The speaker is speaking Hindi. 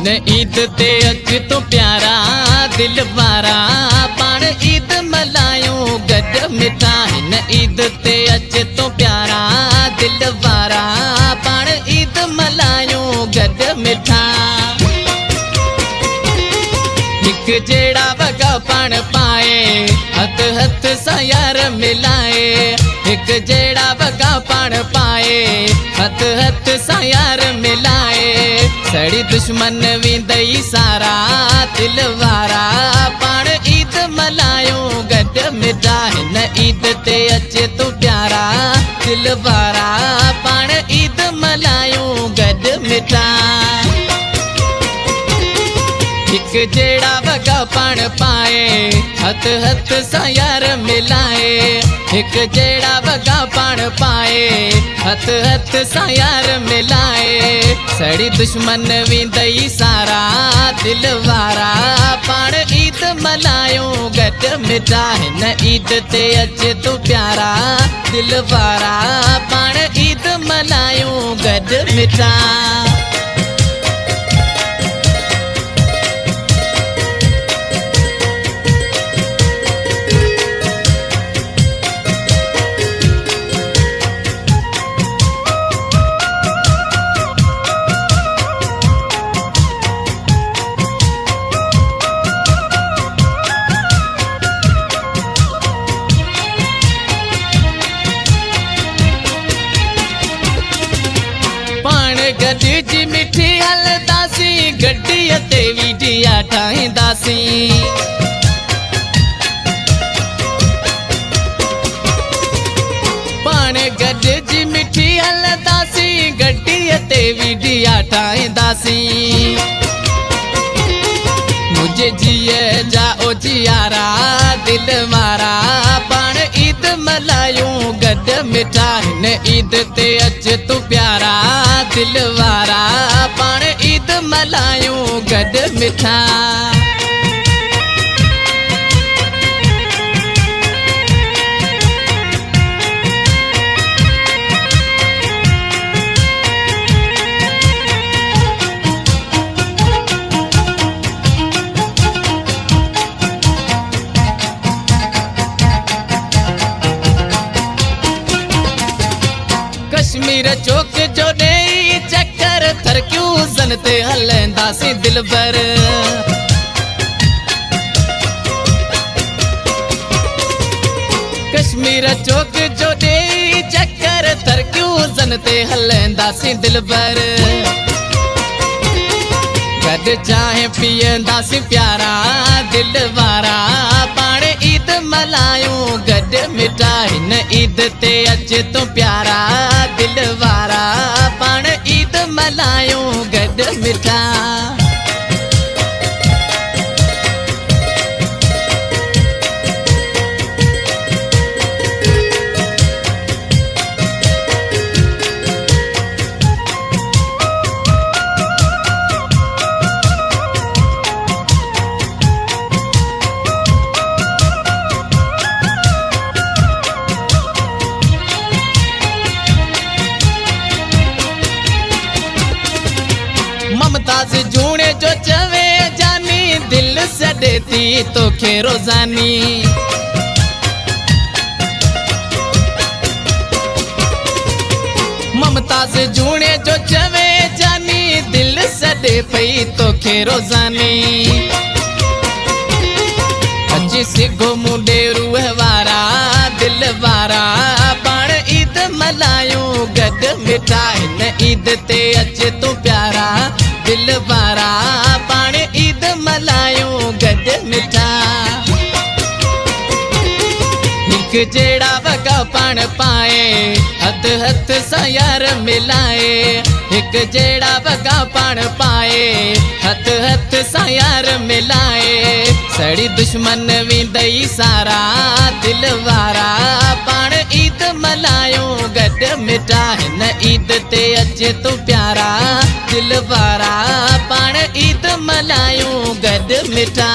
हिन ईद ते अच तो प्यारा दिल वारा पाण ईद मल्हायूं गॾु मिठा। हिन ईद ते अच तो प्यारा दिल वारा पाण ईद मल्हायूं गॾु मिठा। हिक जहिड़ा वॻा पाण पाए हथ हथ सां यार मिलाए। हिक जहिड़ा वॻा पाण पाए हथ हथ सां यार मिलाए। सड़ी दुश्मन वेंदई सारा दिल वारा पाण ईद मल्हायूं गॾु मिठा। हिन ईद ते अचे तो प्यारा दिल वारा पाण ईद मल्हायूं गॾु मिठा। हिक जहिड़ा वॻा पाण पाए हथ हथ सां यार मिलाए। हिक जहिड़ा वॻा पाण पाए हथ हथ सां यार मिलाए। सड़ी दुश्मन वेंदई सारा दिल वारा पाण ईद मल्हायूं गॾु मिठा। हिन ईद ते अचे तो प्यारा दिल वारा पाण ईद मल्हायूं गॾु मिठा। गॾिजी मिठी हलंदासीं गड्डीअ ते वीडिया ठाहींदासीं। पाण गॾिजी मिठी हलंदासीं गड्डीअ ते वीडिया ठाहींदासीं। मुझे जिए जा ओ जियारा दिल वारा पाण ईद मल्हायूं गॾु मिठा। हिन ईद ते अच तो प्यारा दिल वारा पाण ईद मल्हायूं गॾु मिठा। कश्मीर चौक जो ॾेई चक्कर थरकियूं सन ते हलंदासीं दिल भर। कश्मीर चौक जो ॾेई चक्कर थरकियूं सन ते हलंदासीं दिल भर। गॾु चांहि पीअंदासीं प्यारा दिल वारा पाण ईद मल्हायूं गॾु मिठा। हिन ईद ते अचे तो प्यारा दिल वारा पाण ईद मल्हायूं गॾु मिठा। ममताज़ जूणे जो चवे जानी दिल सॾे थी तोखे रोज़ानी। ममताज़ जूणे जो चवे जानी दिल सॾे पई तोखे रोज़ानी। अची सिघो मुंडे रूह वारा दिल वारा पाण ईद मल्हायूं गॾु मिठा। हिन ईद ते अचे तो प्यारा दिल वारा पाण ईद मल्हायूं गॾु मिठा। हिक जहिड़ा वॻा पाण पाए हथ हथ सां यार मिलाए। हिक जहिड़ा वॻा पाण पाए हथ हथ सां यार मिलाए। सड़ी दुश्मन वेंदई सारा दिल वारा पाण ईद मल्हायूं गॾु मिठा। हिन ईद ते अचे तो प्यारा दिल वारा पाण ईद मल्हायूं गॾु मिठा।